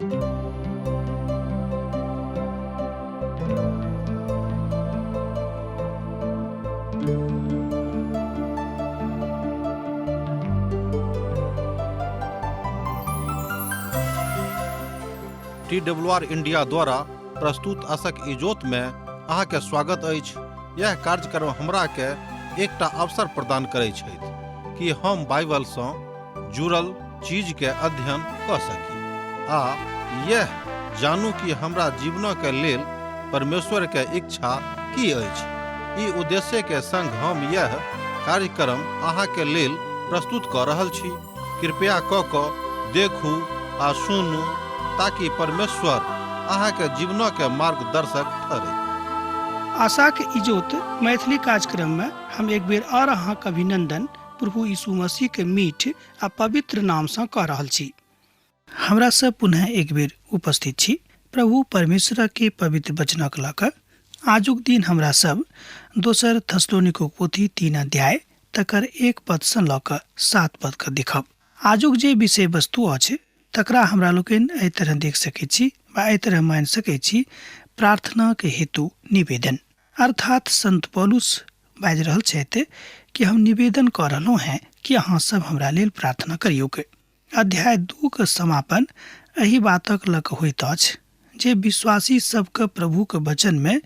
TWR India द्वारा प्रस्तुत आशक इजोत में अहाँ के स्वागत अछि। यह कार्यक्रम हमरा के एकटा अवसर प्रदान करैत छथि कि हम बाइबल सँ जुड़ल चीज के अध्ययन क सकी आ यह जानू कि हमरा जीवन के लेल परमेश्वर के इच्छा की अछि। ई उद्देश्य के संग हम यह कार्यक्रम अहाँ के लेल प्रस्तुत क रहल छी। कृपया क देखू आ सुनू ताकि परमेश्वर अहाँ के जीवन के मार्गदर्शक ठहरे। आशा के इजोत मैथिली कार्यक्रम में हम एक बेर और अहाँ के अभिनंदन प्रभु यीशु मसीह के मीठ आ पवित्र नाम से कह रहल छी। हमरा सब पुनः एक बेर उपस्थित छी प्रभु परमेश्वर के पवित्र वचनक लऽ कऽ। आजुक दिन हमरा सब दोसर थस्सलुनीके पोथी 3 अध्याय तकर 1 पद से लऽ कऽ 7 पद के देखब। आजुक जे विषय वस्तु अछि तकरा हमरा लोकनि एहि तरह देख सकै छी वा एहि तरह मानि सकै छी, प्रार्थना के हेतु निवेदन। अर्थात संत पौलुस बाजि रहल छथि कि हम निवेदन कऽ रहलहुँ हैं कि अहाँ सब हमरा लेल प्रार्थना करियौ के। अध्याय 2 के समापन एहि बातक लऽ कऽ होइत अछि जे विश्वासी सबके प्रभु के वचन में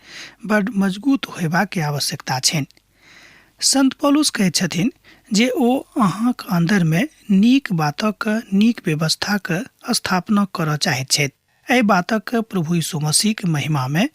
बड़ मजबूत होयबाक के आवश्यकता छनि। संत पौलुस कहै छथिन जे ओ अहाँक अंदर में नीक बातक नीक व्यवस्था के स्थापना करऽ चाहैत छथि। एहि बातक प्रभु यीशु मसीह के महिमा में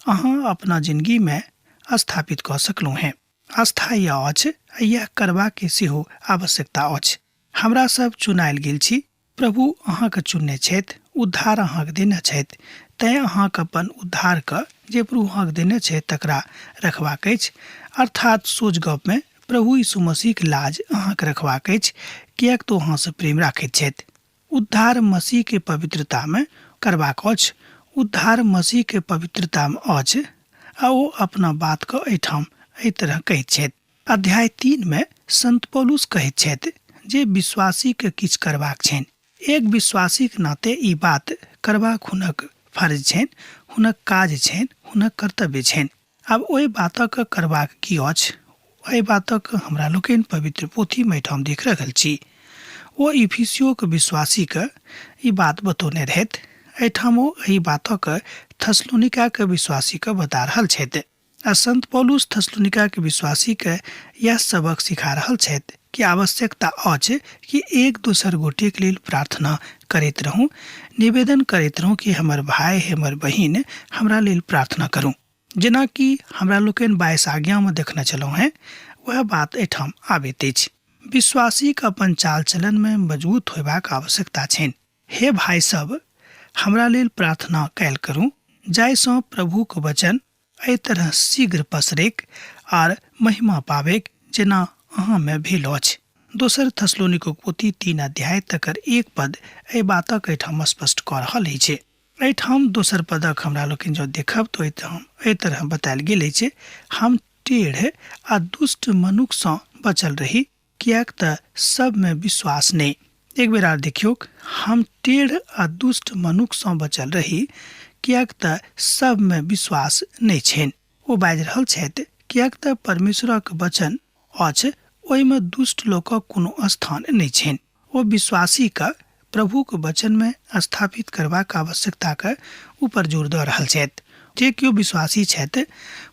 अहाँ अपना जिंदगी में स्थापित कऽ सकलहुँ हैं। आस्था यह अछि, यह करबाक के सेहो आवश्यकता अछि। हमरा सब चुनायल गेल छी, प्रभु अहाँके चुनने छथि, उद्धार अहाँके देने छथि, तैं अहाँके अपन उद्धार के जे प्रभु अहाँके देने छथि तकरा रखबाक अछि। अर्थात सोझ गप में प्रभु यीशु मसीह के लाज अहाँके रखबाक अछि, किएक तो अहाँ से प्रेम राखैत छथि। उद्धार मसीह के पवित्रता में करबाक अछि। उद्धार मसीह के पवित्रता में अछि आ ओ अपना बात के एहिठाम एहि तरह कहैत छथि। अध्याय 3 में संत पौलुस कहैत छथि जे विश्वासी के किछु करबाक छनि। एक विश्वासी के नाते ई बात करबाक हुनक फर्ज छनि, हुनक काज छनि, हुनक कर्तव्य छनि। आब ओहि बातक करबाक की अछि? ओहि बातक हमरा लोकनि पवित्र पोथी में एहिठाम देख रहल छी। ओ इफिसियो के विश्वासी के ई बात बतौने रहथि। एहिठाम ओ एहि बातक थस्सलुनीका के विश्वासी के बता रहल छथि। आ संत पौलुस थस्सलुनीका के विश्वासी के यह सबक सिखा रहल छथि कि आवश्यकता अछि कि एक दोसर गोटे के लेल प्रार्थना करैत रहूं, निवेदन करैत रहूं कि हमर भाई हमर बहिन हमरा लेल प्रार्थना करूं। जेना कि हमरा लोकनि 22 आज्ञा में देखने छलहुँ हैं, वह बात एहिठाम आबैत अछि। विश्वासी के अपन चाल चलन में मजबूत होयबाक आवश्यकता छनि। हे भाई सब, हमरा लेल प्रार्थना कैल करूं, जाहिसँ प्रभु के वचन एहि तरह शीघ्र पसरैक आर महिमा पाबैक जेना अहाँ में भेल अछि। दोसर थस्सलुनीके पोथी 3 अध्याय तकर 1 पद एहि बातक एहिठाम स्पष्ट कऽ रहल अछि। एहिठाम दोसर पदक हमरा लोकनि जो देखब तो एहि तरह बतायल गेल अछि, हम टेढ़ आ दुष्ट मनुख सँ बचल रही, किएक तऽ सब में विश्वास नहि। एक बेर आर देखियौ, हम टेढ़ आ दुष्ट मनुख सँ बचल रही, किएक तऽ सब में विश्वास नहि छनि। ओ बाजि रहल छथि किएक तऽ परमेश्वरक वचन अछि, ओहिमे दुष्ट लोकक कोनो स्थान नहि छनि। ओ विश्वासी के प्रभु के वचन में स्थापित करबाक आवश्यकता के ऊपर जोर दऽ रहल छथि। जे केओ विश्वासी छथि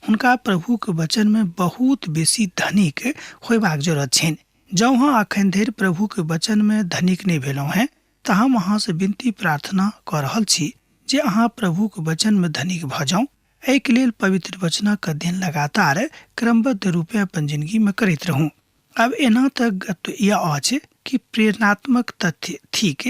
हुनका प्रभु के वचन में बहुत बेसी धनिक होयबाक जरूरत छनि। जँ अहाँ अखन धरि प्रभु के वचन में धनिक नहीं भेलहुँ हैं तऽ हम अहाँ से विनती प्रार्थना कऽ रहल छी जे अहाँ प्रभु के वचन में धनिक भऽ जाउ। एहि के लेल पवित्र वचनक अध्ययन लगातार क्रमबद्ध रूपे अपन जिंदगी में करैत रहूं। अब एना तक यह अछि कि प्रेरणात्मक तथ्य थिक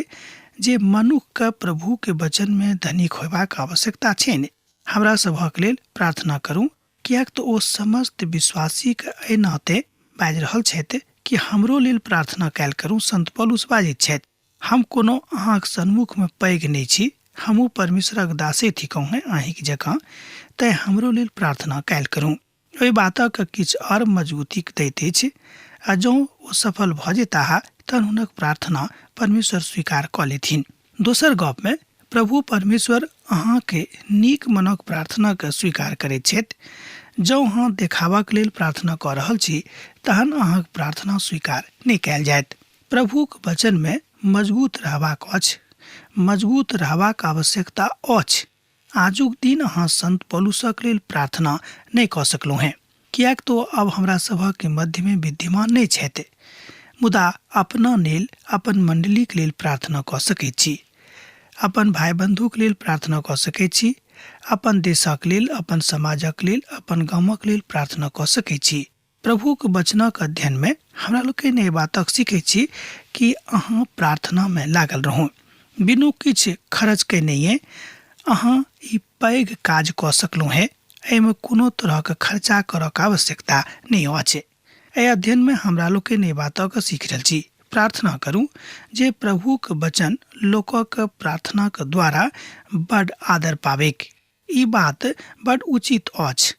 जे मनुख के प्रभु के वचन में धनिक होयबाक आवश्यकता छनि। हमरा सभक लेल प्रार्थना करूं, किएक तऽ ओ समस्त विश्वासी के एहि नाते बाजि रहल छथि कि हमरो लेल प्रार्थना कैल करूं। संत पौलुस बाजैत छथि, हम कोनो अहाँक सन्मुख में पैघ नहीं छी, हमहूँ परमेश्वरक दासे थिकहुँ हैं अहींक जकाँ, तैं हमरो लेल प्रार्थना कैल करूं। ओहि बातक किछु और मजबूती दैत अछि आ जँ ओ सफल भऽ जेताह तहन हुनक प्रार्थना परमेश्वर स्वीकार कऽ लेथिन। दोसर गप में प्रभु परमेश्वर अहाँ के नीक मनक प्रार्थना के स्वीकार करैत छथि। जँ अहाँ देखाबक लेल प्रार्थना कऽ रहल छी तहन अहाँक प्रार्थना स्वीकार नहि कयल जायत। प्रभुक वचन में मजबूत रहबाक अछि, मजबूत रहबाक आवश्यकता अछि। आजुक दिन अहाँ संत पौलुसक लेल प्रार्थना नहि कऽ सकलहुँ हैं, कियाक तो अब हमरा सभक के मध्य में विद्यमान नहि छथि। मुदा अपना लेल, अपन मंडलीक लेल प्रार्थना कऽ सकैत छी, अपन भाई बंधुक लेल प्रार्थना कऽ सकैत छी, अपन देशक लेल, अपन समाजक लेल, अपन गामक लेल प्रार्थना कऽ सकैत छी। प्रभुक वचनक अध्ययन में हमरा लोकनि एहि बातक सीखैत छी कि अहाँ प्रार्थना में लागल रहू, बिनु किछु खर्च केनहिए अहाँ ई पैघ काज कऽ सकलहुँ हैं। एहिमे कोनो तरहक खर्चा करक आवश्यकता नहि अछि। एहि अध्ययन में हमरा लोकनि एहि बातक सीख रहल छी, प्रार्थना करू जे प्रभुक वचन लोकक प्रार्थनाक द्वारा बड़ आदर पावेक। ई बात बड़ उचित अछि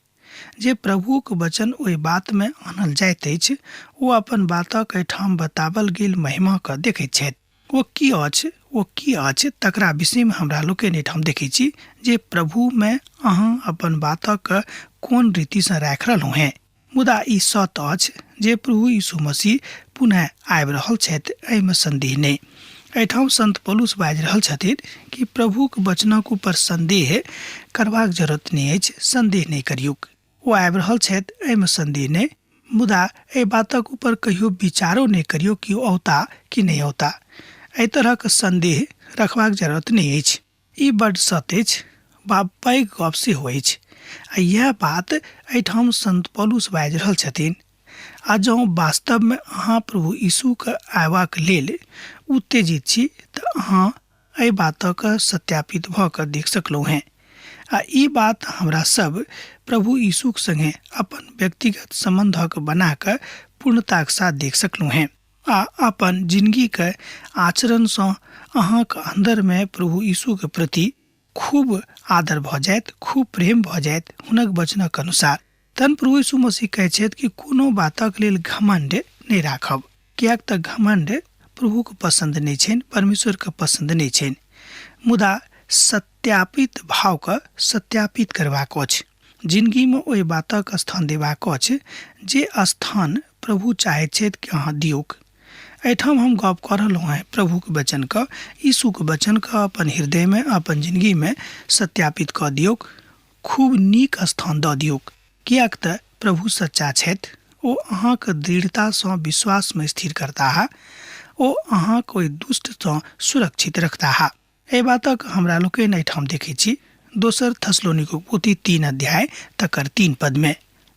जे प्रभुक वचन ओहि बात में आनल जाइत अछि। ओ अपन बातक एहिठाम बताबल गेल महिमा के देखैत छथि। ओ की अछि तकरा विषय में हमरा लोकनि एहिठाम देखैत छी जे प्रभु में अहाँ अपन बातक कोन रीति से राखि रहलहुँ हैं। मुदा ई सत अछि जे प्रभु यीशु मसीह पुनः आबि रहल छथि, एहिमे संदेह नहि। एहिठाम संत पौलुस बाजि रहल छथिन कि प्रभुक वचनक ऊपर संदेह करबाक जरूरत नहि अछि, संदेह नहि करियुक। ओ आबि रहल छथि, एहिमे संदेह नहि। मुदा एहि बातक ऊपर कहियो विचारो नहि करियो कि ओ औता कि नहि औता। एहि तरहक संदेह रखबाक जरूरत नहि अछि। ई बड़ सत्य अछि, पैघ गप सेहो अछि। आ यह बात एहिठाम संत पौलुस बाजि रहल छथिन। आ जँ वास्तव में अहाँ प्रभु यीशु के आयबाक लेल उत्तेजित छी तऽ अहाँ एहि बातक सत्यापित भऽ कऽ देख सकलहुँ हैं। आ ई बात हमरा सब प्रभु यीशुक संगे अपन व्यक्तिगत संबंधक बना कऽ पूर्णताक साथ देख सकलहुँ हैं। आ अपन जिंदगी के आचरण सँ अहाँक अंदर में प्रभु यीशु के प्रति खूब आदर भऽ जायत, खूब प्रेम भऽ जायत हुनक वचनक अनुसार। तहन प्रभु यीशु मसीह कहै छथि कि कोनो बातक लेल घमंड नहि राखब, कियाक तऽ घमंड प्रभु के पसंद नहीं छनि, परमेश्वर के पसंद नहीं छनि। मुदा सत्यापित भाव के सत्यापित करबाक अछि, जिंदगी में ओहि बातक स्थान देबाक अछि जे स्थान प्रभु चाहैत छथि कि अहाँ दियौक। एहिठाम हम गप कऽ रहलहुँ हैं प्रभु के वचन के, यीशु के वचन के अपन हृदय में, अपन जिंदगी में सत्यापित कऽ दियौक, खूब नीक स्थान दऽ दियौक। कियाक तऽ प्रभु सच्चा छथि, ओ अहाँके दृढ़ता सँ विश्वास में स्थिर करता है, ओ अहाँके ओहि दुष्ट सँ सुरक्षित रखता है। एहि बातक हमरा लोकनि एहिठाम देखैत छी दोसर थस्सलुनीके पोथी 3 अध्याय तकर 3 पद में।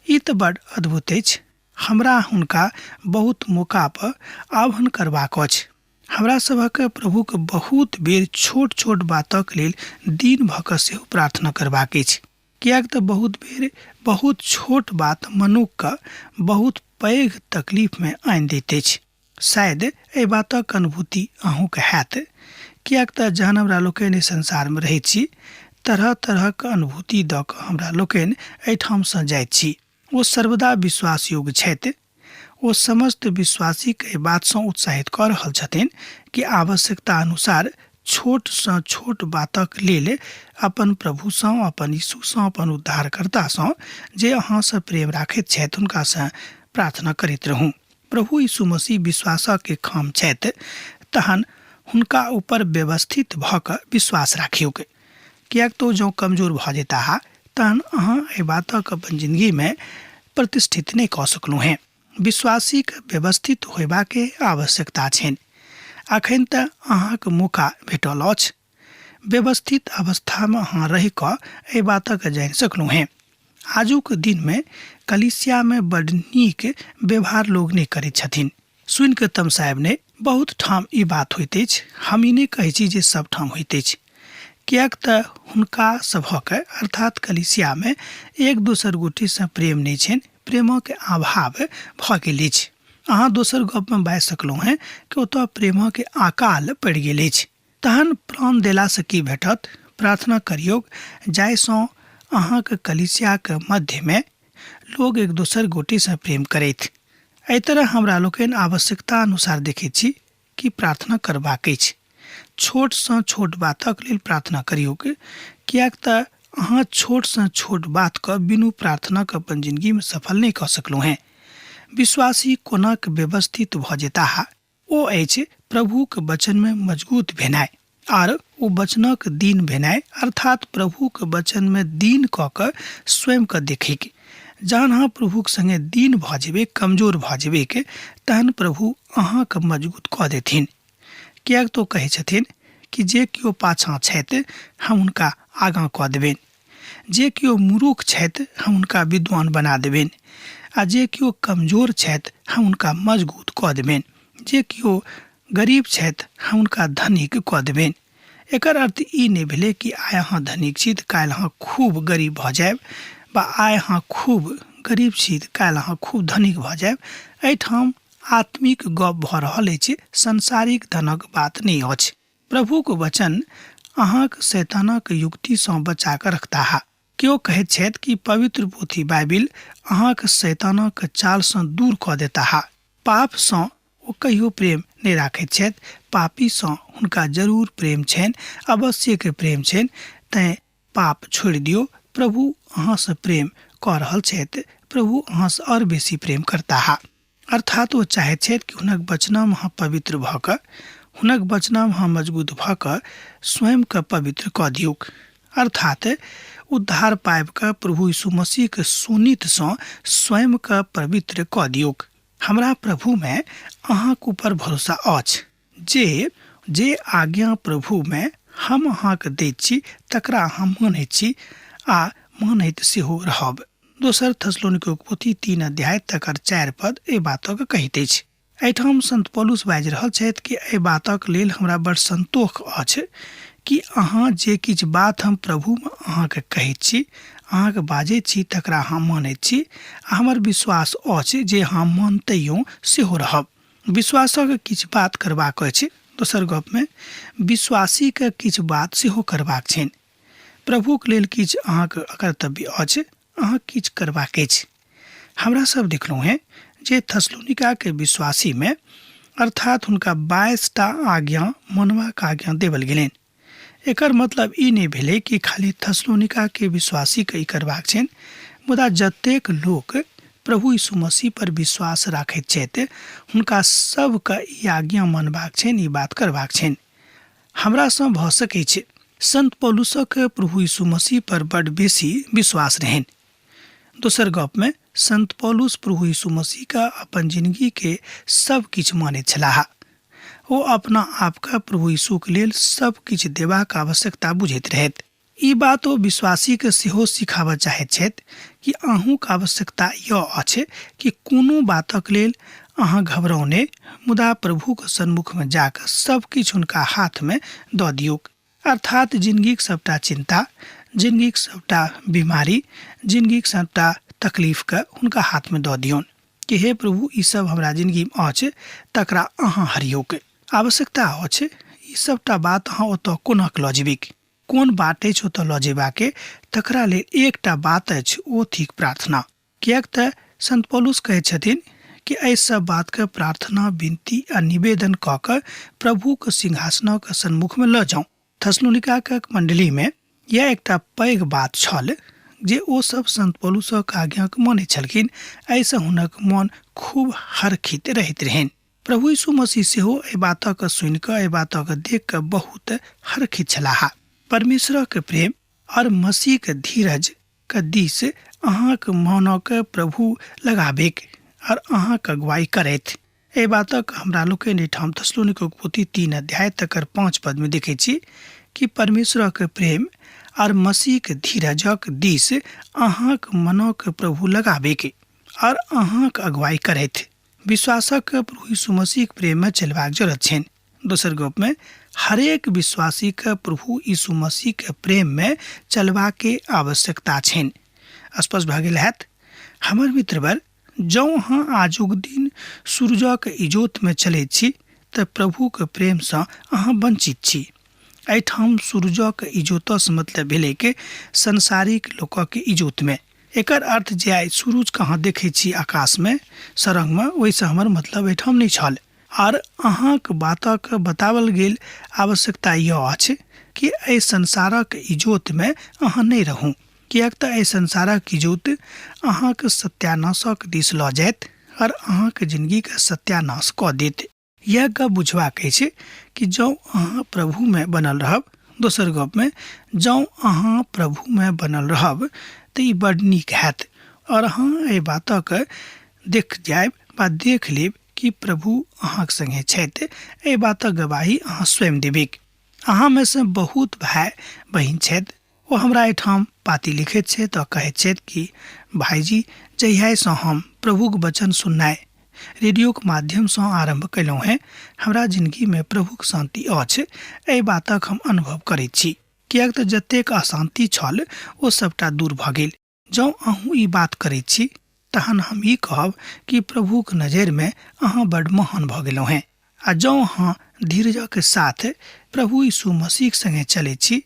ई तऽ बड़ अद्भुत अछि। हमरा हुनका बहुत मौका पर आह्वान करबाक अछि। हमरा सभक प्रभु के बहुत बेर छोट छोट बातक लेल दिन भऽ कऽ सेहो प्रार्थना करबाक अछि, कियाक तऽ बहुत बेर बहुत छोट बात मनुख के बहुत पैघ तकलीफ में आनि दैत अछि। शायद एहि बातक अनुभूति अहूँके हैत, कियाक तऽ जहन हमरा लोकनि संसार में रहैत छी तरह तरहक अनुभूति दऽ कऽ हमरा लोकनि एहिठाम सँ जाइत छी। ओ सर्वदा विश्वास योग्य छथि। ओ समस्त विश्वासी के बात सँ उत्साहित कऽ रहल छथिन कि आवश्यकता अनुसार छोट सँ छोट बातक लेल अपन प्रभु सँ, अपन यीशु सँ, अपन उद्धारकर्ता सँ जे अहाँ सँ प्रेम राखैत छथि हुनका सँ प्रार्थना करैत रहू। प्रभु यीशु मसीह विश्वासक के खाम छथि, तहन हुनका ऊपर व्यवस्थित भऽ कऽ विश्वास राखियौक। कियाक तो जँ कमजोर भऽ जेता है तहन अहाँ एहि बातक अपन जिंदगी में प्रतिष्ठित नहीं कऽ सकलहुँ हैं। विश्वासी के व्यवस्थित होयबाक आवश्यकता छनि। अखन तऽ अहाँके मौका भेटल अछि, व्यवस्थित अवस्था में अहाँ रहि कऽ एहि बातक जानि सकलहुँ हैं। आजुक दिन में कलीसिया में बड़ नीक व्यवहार लोग नहीं करैत छथिन। सुनि कऽ तमसायब नहि, बहुत ठाम ई बात होइत अछि। हम ई नहि कहैत छी जे सब ठाम होइत अछि, कियाक तऽ हुनका सभक अर्थात कलीसिया में एक दोसर गोटे सँ प्रेम नहीं छनि, प्रेमक अभाव भऽ गेल अछि। अहाँ दोसर गप में बाजि सकलहुँ हैं कि ओतऽ प्रेमक अकाल पड़ि गेल अछि। तहन प्राण देला सँ की भेटत? प्रार्थना करियौ जाहि सँ अहाँके कलीसिया के मध्य में लोग एक दोसर गोटे सँ प्रेम करैथ। एहि तरह हमरा लोकनि आवश्यकता अनुसार देखैत छी कि प्रार्थना करबाक अछि। छोट सँ छोट बातक लेल प्रार्थना करियौ, कियाक तऽ अहाँ छोट सँ छोट बात के बिनु प्रार्थना के अपन जिंदगी में सफल नहीं कऽ सकलहुँ हैं। विश्वासी कोना के व्यवस्थित भऽ जेताह ओ अछि प्रभुक वचन में मजबूत भेनाइ आर ओ वचनक दीन भेनाइ, अर्थात प्रभुक वचन में दीन कऽ कऽ स्वयं के देखिक। जहन अहाँ प्रभुक संगे दीन भऽ जेबै, कमजोर भऽ जेबै के, तहन प्रभु अहाँके मजबूत कऽ देथिन। कियाक तो कहै छथिन कि जे केओ पाछाँ छथि हम हुनका आगाँ कऽ देबनि, जे केओ मूर्ख छथि हम हुनका विद्वान बना देबनि, आ जे केओ कमजोर छथि हम हुनका मजबूत कऽ देबनि, जे केओ गरीब छथि हम हुनका धनिक कऽ देबनि। एकर अर्थ ई नहि भेलै कि आइ अहाँ धनिक छी तऽ काल्हि अहाँ खूब गरीब भऽ जायब, वा आइ अहाँ खूब गरीब छी तऽ काल्हि अहाँ खूब धनिक भऽ जायब। एहिठाम आत्मिक गप भऽ रहल अछि, संसारिक धनक बात नहीं अछि। प्रभुक वचन अहाँक शैतानक युक्ति सँ बचा कऽ रखताह। केओ कहैत छथि कि पवित्र पोथी बाइबिल अहाँक शैतानक चाल सँ दूर कऽ देताह। पाप सँ ओ कहियो प्रेम नहीं राखैत छथि, पापी सँ हुनका जरूर प्रेम छनि, अवश्यक प्रेम छनि। तैं पाप छोड़ि दियौ, प्रभु अहाँ सँ प्रेम कऽ रहल छथि, प्रभु अहाँ सँ और बेसी प्रेम करताह। अर्थात ओ चाहैत छथि कि हुनक वचनम अहाँ पवित्र भऽ कऽ, हुनक वचनम अहाँ मजबूत भऽ कऽ स्वयं के पवित्र कऽ दियौक, अर्थात उद्धार पाबि कऽ प्रभु यीशु मसीह के सुनीत सँ स्वयं के पवित्र कऽ दियौक। हमरा प्रभु में अहाँक ऊपर भरोसा अछि जे आज्ञा प्रभु में हम अहाँके दैत छी तकरा अहाँ मानैत छी आ मानैत सेहो रहब। दोसर थेसलोनिके पोथी 3 अध्याय तकर 4 पद एहि बातक कहैत अछि। एहिठाम संत पौलुस बाजि रहल छथि कि एहि बातक लेल हमरा बड़ संतोष अछि कि अहाँ जे किछु बात हम प्रभु में अहाँके कहैत छी, अहाँके बाजैत छी तकरा अहाँ मानैत छी, आ हमर विश्वास अछि जे अहाँ मानतैयो सेहो रहब। विश्वासक किछु बात करबाक अछि। दोसर गप में विश्वासी के किछु बात सेहो करबाक छनि। प्रभुक लेल किछु अहाँके कर्तव्य अछि, अहाँ किछु करबाक अछि। हमरा सब देखलहुँ हैं जे थेसलोनिका के विश्वासी में अर्थात हुनका 22टा आज्ञा मनबाक आज्ञा देवल गेलनि। एकर मतलब ई नहीं भेलै कि खाली थेसलोनिका के विश्वासी के ई करबाक छनि, मुदा जतेक लोक प्रभु यीशु मसीह पर विश्वास राखैत छथि हुनका सबके ई आज्ञा मानबाक छनि, ई बात करबाक छनि। हमरा सँ भऽ सकै छै संत पौलुसक प्रभु यीशु मसीह पर बड़ बेसी विश्वास रहनि। दोसर गप में संत पौलुस प्रभु यीशु मसीह का अपन जिंदगी के सब किछु मानैत छलाह। ओ अपना आप का प्रभु यीशु के लेल सब किछु देबाक आवश्यकता बुझैत रहथि। ई बात ओ विश्वासी के सेहो सिखाबऽ चाहैत छथि कि अहूँक आवश्यकता यह अछि कि कोनो बातक लेल अहाँ घबराउ नहि, मुदा प्रभु के सन्मुख में जाकर सब किछु हुनका हाथ में दऽ दियौक। अर्थात जिंदगी के सबटा चिंता, जिंदगी के सबटा बीमारी, जिंदगी के सबटा तकलीफ के हुनका हाथ में दऽ दियौन कि हे प्रभु ई सब हमरा जिंदगी में अछि, तकरा अहाँ हरियौक। आवश्यकता अछि ई सबटा बात अहाँ ओतऽ कोना लऽ जेबिक, कोन बात अछि ओतऽ लऽ जेबाके, तकरा लेल एकटा बात अछि ओ थिक प्रार्थना। कियाक तऽ संत पौलुस कहैत छथिन कि एहि सब बात के प्रार्थना, विनती आ निवेदन कऽ कऽ प्रभु के सिंहासनक सन्मुख में लऽ जाऊँ। थेसलोनिका के मंडली में यह एकटा पैघ बात छल जे ओ सब संत पौलुसक आज्ञा के मानैत छलखिन। एहिसँ हुनक मन खूब हरखित रहैत रहनि। प्रभु यीशु मसीह सेहो एहि बातक सुनि कऽ, एहि बातक देख कऽ बहुत हरखित छलाह। परमेश्वरक प्रेम और मसीह के धीरज के दिस अहाँक मनक प्रभु लगाबेक और अहाँक अगुवाई करैत। एहि बातक हमरा लोकनि एहिठाम थेसलोनिका पोथी 3 अध्याय तकर 5 पद में देखै छी कि परमेश्वरक प्रेम और मसीह के धीरजक दिस अहाँक मनक प्रभु लगाबेक और अहाँक अगुवाई करैत। विश्वासक प्रभु यीशु मसीह के प्रेम में चलबाक जरूरत छनि। दोसर गप में हरेक विश्वासी के प्रभु यीशु मसीह के प्रेम में चलबाक के आवश्यकता छनि। स्पष्ट भऽ गेल हैत। हमर मित्रवर, जँ अहाँ आजुक दिन सूरजक इजोत में चलैत छी तऽ प्रभु के प्रेम सँ अहाँ वंचित छी। एहिठाम सूरजक इजोतसँ मतलब भेलै कि संसारिक लोकक इजोत में। एकर अर्थ जे आइ सूरज के अहाँ देखै छी आकाश में, सरंग में, ओहिसँ हमर मतलब एहिठाम नहि छल। और अहाँक बातक बतावल गेल आवश्यकता यह अछि कि एहि संसारक इजोत में अहाँ नहीं रहू, किएक तऽ एहि संसारक इजोत अहाँक सत्यानाशक दिस लऽ जायत और अहाँक जिंदगी के सत्यानाश कऽ देत। यह गप बुझबाक अछि कि जँ अहाँ प्रभु में बनल रहब, दोसर गप में जँ अहाँ प्रभु में बनल रहब तऽ ई बड़ नीक हैत और अहाँ एहि बातक देख जायब वा देख लेब कि प्रभु अहाँक संगे छथि। एहि बातक गवाही अहाँ स्वयं देबेक। अहाँ में से बहुत भाई बहिन छथि, ओ हमरा एहिठाम पाती लिखैत छथि और कहैत छथि कि भाईजी, जहियासँ हम प्रभुक वचन सुननाइ रेडियो के माध्यम से आरंभ कयलहुँ हैं, हमरा जिंदगी में प्रभुक शांति अछि। एहि बातक हम अनुभव करैत छी, किएक तऽ जतेक अशांति छल ओ सबटा दूर भऽ गेल। जँ अहूँ ई बात करैत छी तहन हम ई कहब कि प्रभुक नजर में अहाँ बड़ महान भऽ गेलहुँ हैं। आ जँ अहाँ धीरजक साथ प्रभु यीशु मसीह संगे चलैत छी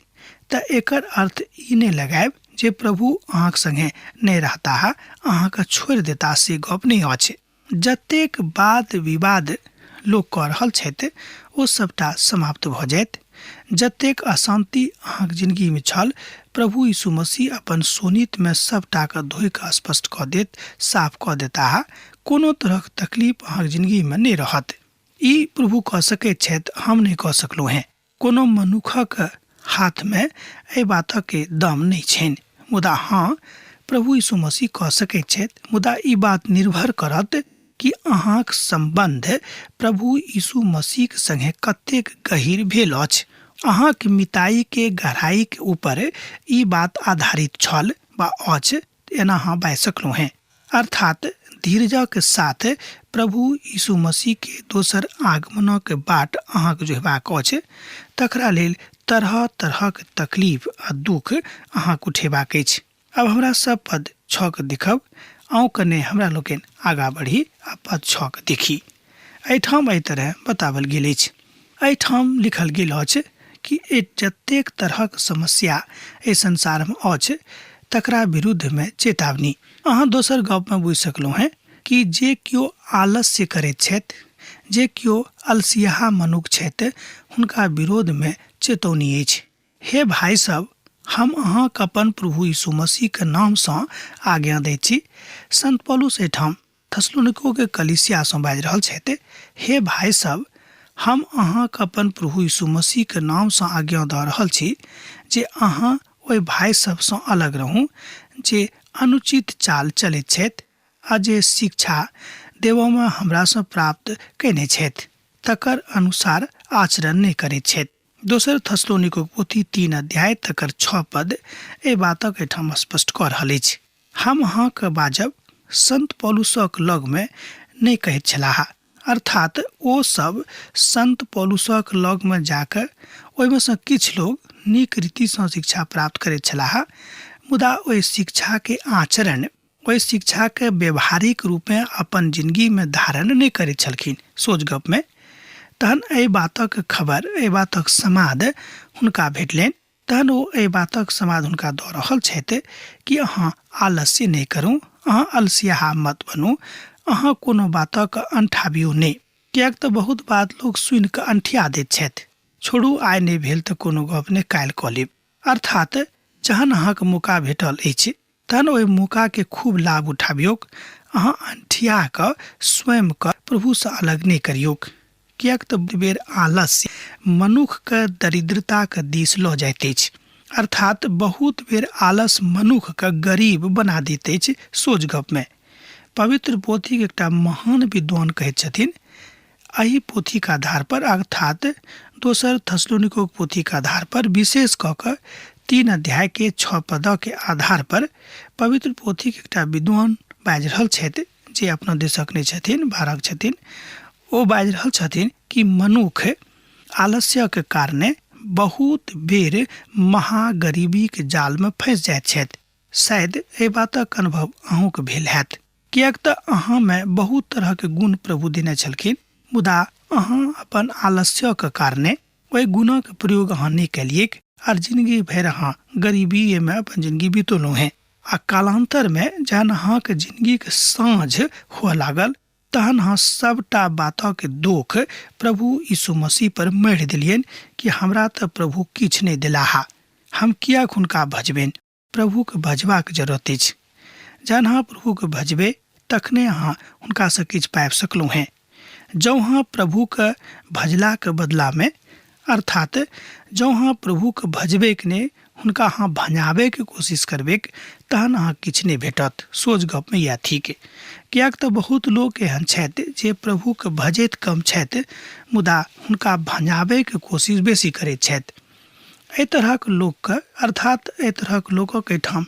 तऽ एकर अर्थ ई नहि लगायब जे प्रभु अहाँक संगे नहीं रहता है, अहाँके छोड़ि देता, से गप नहीं अछि। जतेक वाद विवाद लोक कऽ रहल छथि ओ सबटा समाप्त भऽ जायत। जतेक अशांति अहाँक जिंदगी में छल, प्रभु यीशु मसीह अपन सोनित में सबटा के धोइ कऽ स्पष्ट कऽ देत, साफ कऽ देता है। कोनो तरहक तकलीफ अहाँक जिंदगी में नहीं रहत। ई प्रभु कऽ सकैत छथि, हम नहीं कऽ सकलहुँ हैं। कोनो मनुखक हाथ में एहि बातक के दम नहीं छनि, मुदा हाँ, प्रभु यीशु मसीह कऽ सकैत छथि। मुदा ई बात निर्भर करत कि अहाँक संबंध प्रभु यीशु मसीह के संगे कतेक गहीर भेल अछि। अहाँक मिताई के गहराई के ऊपर ई बात आधारित छल वा अछि, एना अहाँ बाजि सकलहुँ हैं। अर्थात धीरजक साथ प्रभु यीशु मसीह के दोसर आगमनक बाट अहाँक जोहबाक अछि। तकरा लेल तरह तरहक तकलीफ आ दुख अहाँक उठेबाक अछि। अब हमरा सब पद 6 के देखब। आउ कने हमरा लोकनि आगा बढ़ी आ पद 6 के देखी। एहिठाम एहि तरह बतावल गेल अछि। एहिठाम लिखल गेल अछि कि जतेक तरहक समस्या एहि संसार में अछि तकरा विरुद्ध में चेतावनी। अहाँ दोसर गप में बुझि सकलहुँ हैं कि जे केओ आलस्य करैत छथि, जे केओ अलसियाहा मनुख छथि, हुनका विरोध में चेतौनी अछि। हे भाई सब, हम अहाँक अपन प्रभु यीशु मसीह के नाम से आज्ञा दै छी। संत पौलुस एठाम थस्सलुनीको के कलीसिया से बाजि रहल छथि। हे भाई सब, हम अहाँक अपन प्रभु यीशु मसीह के नाम से आज्ञा दऽ रहल छी जे अहाँ ओहि भाई सब से अलग रहू जे अनुचित चाल चलैत छथि आ जे शिक्षा देवो में हमरा से प्राप्त कयने छथि तकर अनुसार आचरण नहीं करैत छथि। दोसर थस्सलुनीको पोथी 3 अध्याय तकर 6 पद एहि बातक एठाम स्पष्ट कऽ रहल अछि। हम अहाँके बाजब संत पौलुसक लग में नहीं कहैत छलाह, अर्थात ओ सब संत पौलुसक लग में जाकर ओहिमे से किछु लोग नीक रीति से शिक्षा प्राप्त करैत छलाह, मुदा ओहि शिक्षा के आचरण, ओहि शिक्षा के व्यवहारिक रूप में अपन जिंदगी में धारण नहीं करैत छलखिन। सोच गप में तहन एहि बातक खबर, एहि बातक समाद हुनका भेटलनि। तहन ओ एहि बातक समाद हुनका दऽ रहल छथि कि अहाँ आलस्य नहीं करू, अहाँ अलसियाहा मत बनू, अहाँ कोनो बातक अंठाबियो नहीं, किएक तऽ बहुत बात लोग सुनि कऽ अंठिया दैत छथि। छोड़ू, आइ नहीं भेल तऽ कोनो गप नहि, काल्हि कऽ लेब। अर्थात जहन अहाँके मौका भेटल अछि तहन ओहि मौका के खूब लाभ उठाबियोक। अहाँ अंठिया कऽ स्वयं के प्रभु से अलग नहीं करियोक, किएक तऽ बेर आलस्य मनुख के दरिद्रता के दिस लऽ जाइत अछि। अर्थात बहुत बेर आलस मनुख के गरीब बना दैत अछि। सोच गप में पवित्र पोथी के एकटा महान विद्वान कहैत छथिन, एहि पोथी के आधार पर, अर्थात दोसर थस्सलुनीको पोथी के आधार पर, विशेष कऽ कऽ 3 अध्याय के 6 पद के आधार पर पवित्र पोथी के एकटा विद्वान बाजि रहल छथि जे अपना देशक नहीं छथिन, बाहरक छथिन। ओ बाजि रहल छथिन कि मनुख आलस्य के कारणे बहुत बेर महागरीबी के जाल में फंस जाइत छथि। शायद एहि बातक अनुभव अहूँ के भेल हैत, किएक तऽ अहाँ में बहुत तरह के गुण प्रभु देने छलखिन, मुदा अहाँ अपन आलस्य के कारणे ओहि गुणक प्रयोग अहाँ नहीं केलियै और जिंदगी भर अहाँ गरीबी में अपन जिंदगी बितौलहुँ हैं। आ कालांतर में जहन अहाँ के जिंदगी के साँझ हुआ लागल तहन हाँ सबटा बातों के दोख प्रभु यीशु मसीह पर मढ़ दिलियन कि हमरा तो प्रभु किछ नहीं दिलाहा, हम किया हुनका भजबेन। प्रभु के भजबाक जरूरत अछि। जहन हाँ प्रभु के भजबे तखने हाँ हुनका से किछ पाबि सकलहुँ हैं। जौ हाँ प्रभु के भजला के बदला में अर्थात जौ हाँ प्रभु के भजबे के ने हुनका हाँ भंजाबे के कोशिश करबे तहन हाँ किछ नहीं भेटत। सोच गप में यह ठीक कियाक तो बहुत लोग एहन छथि जे प्रभु के भजैत कम छथि मुदा हुनका भंजाबे के कोशिश बेसी करैत छथि। एहि तरहक लोक के अर्थात एहि तरहक लोकक एहिठाम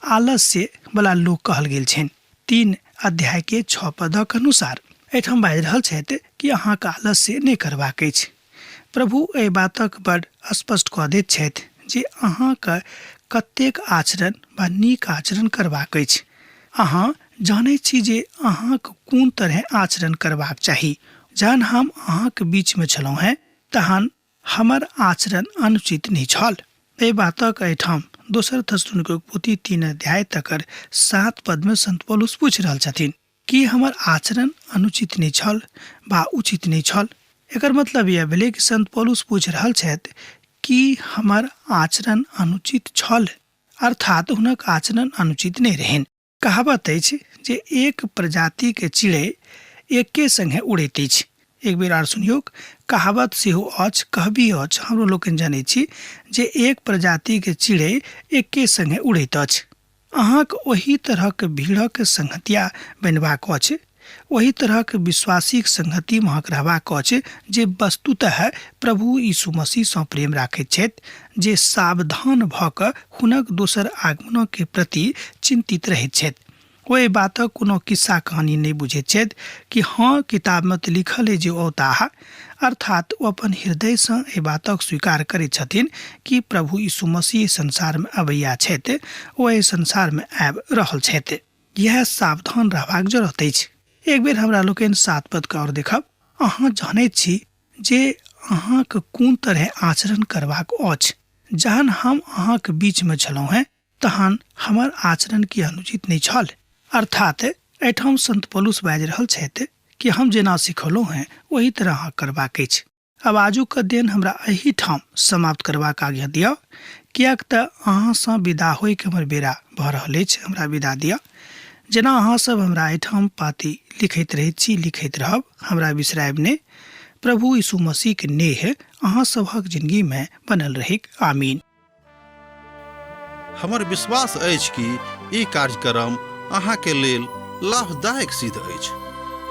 आलस्य वाला लोक कहल गेल छनि। 3 अध्याय के 6 पदक अनुसार एहिठाम बाजि रहल छथि कि अहाँके आलस्य नहि करबाक अछि। प्रभु एहि बातक बड़ स्पष्ट कऽ दैत छथि जे अहाँके कतेक आचरण वा नीक आचरण करबाक अछि। अहाँ जानैत छी जे अहाँके कोन तरह आचरण करबाक चाही। जहन हम अहाँके बीच में छलहुँ हैं तहन हमर आचरण अनुचित नहीं छल। एहि बातक एहिठाम 2 थिस्सलुनीके पोथी 3 अध्याय तकर 7 पद में संत पौलुस पूछि रहल छथिन कि हमर आचरण अनुचित नहीं छल वा उचित नहीं छल। एकर मतलब यह भेलै कि संत पौलुस पूछि रहल छथि कि हमर आचरण अनुचित छल अर्थात हुनक आचरण अनुचित नहीं रहनि। कहावत अछि जे एक प्रजाति के चिड़ै एके संगे उड़ैत अछि। एक बेर आर सुनियौ, कहावत सेहो अछि, कहबी अछि, हमरो लोकनि जानै छी जे एक प्रजाति के चिड़ै एके संगे उड़ैत अछि। अहाँक ओही तरहक भीड़क संगतिया बनबाक अछि, ओही तरहक विश्वासीक संगति में रहबाक अछि जे वस्तुतः प्रभु यीशु मसीह सँ प्रेम राखैत छथि, जे सावधान भऽ कऽ हुनक दोसर आगमन के प्रति चिंतित रहैत छथि। ओ एहि बातक कोनो किस्सा कहानी नहीं बुझैत छथि कि हाँ किताब में तो लिखल है जे औताह अर्थात ओ अपन हृदय से एहि बातक स्वीकार करैत छथिन कि प्रभु यीशु मसीह संसार में अबैया छथि, ओ एहि संसार में आबि रहल छथि। यह सावधान रहबाक जरूरत अछि। एक बेर हमरा लोकनि 7 पद के और देखब। अहाँ जानैत छी जे अहाँके कोन तरह आचरण करबाक अछि। जहन हम अहाँके बीच में छलहुँ हैं तहन हमर आचरण की अनुचित नहीं छल। अर्थात एहिठाम संत पौलुस बाजि रहल छथि कि हम जेना सिखौलहुँ हैं वही तरह अहाँ करबाक अछि। अब आजुक दिन हमरा एही ठाम समाप्त करबाक आज्ञा दिअ, कियाक तऽ अहाँ सँ विदा होय के हमर बेरा भऽ रहल अछि। हमरा विदा दिअ। जेना अहाँ सब हमरा एहिठाम पाती लिखैत रहैत छी, लिखैत रहब, हमरा बिसरायब नहि। प्रभु यीशु मसीह के नेह अहाँ सबहक जिंदगी में बनल रहिक। आमीन। हमर विश्वास अछि कि ई कार्यक्रम अहाँ के लेल लाभदायक सिद्ध अछि।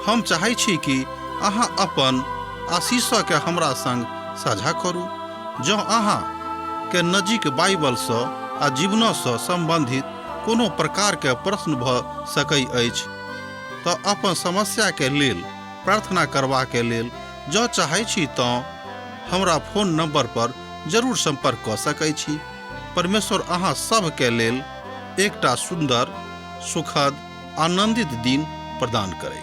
हम चाहै छी कि अहाँ अपन आशीषक के हमरा संग साझा करू। जँ अहाँ के नजीक बाइबल सँ आ जीवन सँ संबंधित कोनो प्रकार के प्रश्न भऽ सकै अछि तऽ अपन समस्या के लेल प्रार्थना करबा के लेल जँ चाहै छी तऽ हमरा फोन नंबर पर जरूर संपर्क कऽ सकै छी। परमेश्वर अहाँ सब के लेल एकटा सुंदर, सुखद, आनंदित दिन प्रदान करै।